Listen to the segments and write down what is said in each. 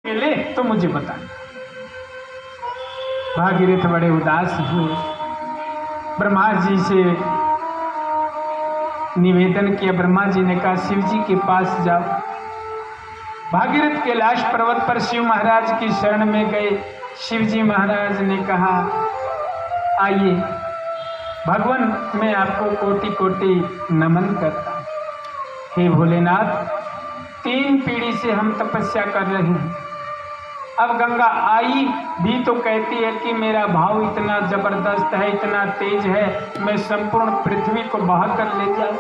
मिले तो मुझे बता। भागीरथ बड़े उदास हुए, ब्रह्मा जी से निवेदन किया। ब्रह्मा जी ने कहा शिव जी के पास जाओ। भागीरथ कैलाश पर्वत पर शिव महाराज की शरण में गए। शिव जी महाराज ने कहा आइए भगवान, मैं आपको कोटि कोटि नमन करता हूँ। हे भोलेनाथ, 3 पीढ़ी से हम तपस्या कर रहे हैं। अब गंगा आई भी तो कहती है कि मेरा भाव इतना जबरदस्त है, इतना तेज है, मैं संपूर्ण पृथ्वी को बहा कर ले जाऊं।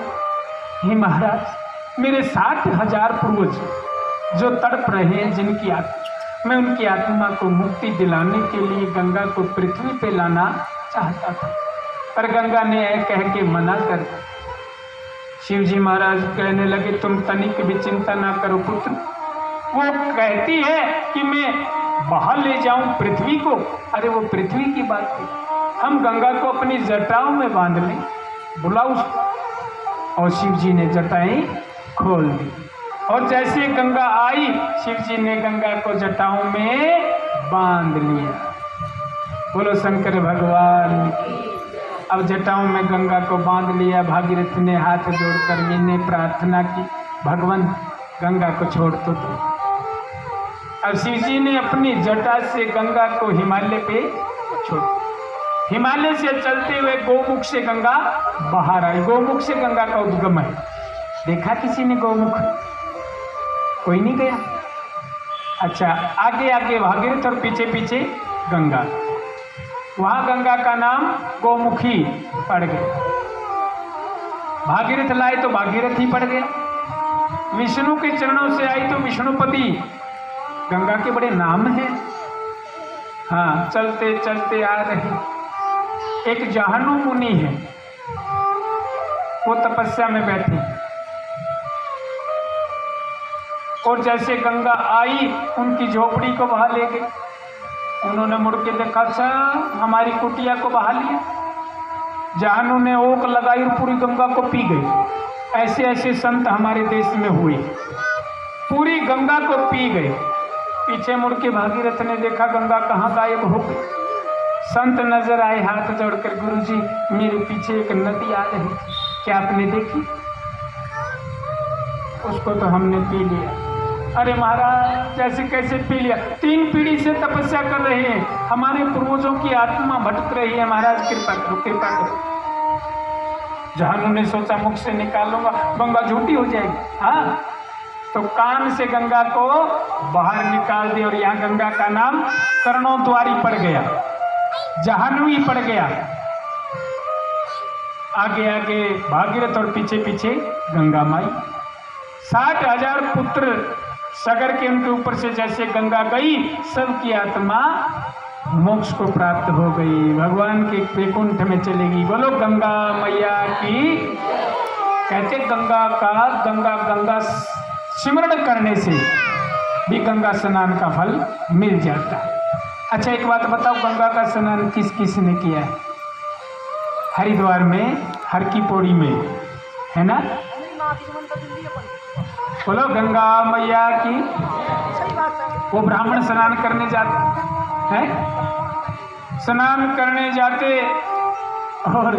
हे महाराज, मेरे 60,000 पूर्वज जो तड़प रहे हैं, जिनकी मैं उनकी आत्मा को मुक्ति दिलाने के लिए गंगा को पृथ्वी पे लाना चाहता था, पर गंगा ने कह के मना कर दिया। शिव जी महाराज कहने लगे तुम तनिक भी चिंता ना करो पुत्र, वो कहती है कि मैं बाहर ले जाऊं पृथ्वी को। अरे वो पृथ्वी की बात है, हम गंगा को अपनी जटाओं में बांध लें, बुलाओ उसको। और शिव जी ने जटाएं खोल दी और जैसे गंगा आई, शिव जी ने गंगा को जटाओं में बांध लिया। बोलो शंकर भगवान। अब जटाओं में गंगा को बांध लिया। भागीरथ ने हाथ जोड़कर मैंने प्रार्थना की, भगवान गंगा को छोड़ तो दो। अब शिव जी ने अपनी जटा से गंगा को हिमालय पे छोड़। हिमालय से चलते हुए गोमुख से गंगा बाहर आई। गोमुख से गंगा का उद्गम है। देखा किसी ने गोमुख? कोई नहीं गया। अच्छा, आगे आगे भागीरथ और पीछे पीछे गंगा। वहां गंगा का नाम गोमुखी पड़ गया। भागीरथ लाए तो भागीरथ ही पड़ गया। विष्णु के चरणों से आई तो विष्णुपति। गंगा के बड़े नाम हैं। हाँ, चलते चलते आ रहे। एक जाहनु मुनि है, वो तपस्या में बैठे और जैसे गंगा आई उनकी झोपड़ी को बहा ले गई। उन्होंने मुड़ के देखा, अच्छा हमारी कुटिया को बहा लिया। जाहनु ने ओक लगाई और पूरी गंगा को पी गई। ऐसे ऐसे संत हमारे देश में हुए, पूरी गंगा को पी गए। पीछे मुड़ के भागीरथ ने देखा गंगा कहाँ गायब हो गई। संत नजर आए, हाथ जोड़कर गुरुजी मेरे पीछे एक नदी आ रही, क्या आपने देखी? उसको तो हमने पी लिया। अरे महाराज, जैसे कैसे पी लिया? 3 पीढ़ी से तपस्या कर रहे हैं, हमारे पूर्वजों की आत्मा भटक रही है, महाराज कृपा करो, कृपा करो। जाहनु ने सोचा मुख से निकालूंगा, गंगा झूठी हो जाएगी। हाँ, तो कान से गंगा को बाहर निकाल दिया और यहाँ गंगा का नाम कर्णोद्वारी पड़ गया, जाह्नवी पड़ गया। आगे आगे भागीरथ और पीछे पीछे गंगा माई। 60,000 पुत्र सागर के उनके ऊपर से जैसे गंगा गई, सबकी आत्मा मोक्ष को प्राप्त हो गई, भगवान के वैकुंठ में चलेगी। बोलो गंगा मैया की। कहते गंगा सिमरण करने से भी गंगा स्नान का फल मिल जाता है। अच्छा, एक बात बताओ, गंगा का स्नान किस किस ने किया है? हरिद्वार में, हर की पौड़ी में, है ना? बोलो गंगा मैया की। वो ब्राह्मण स्नान करने जाते हैं, स्नान करने जाते और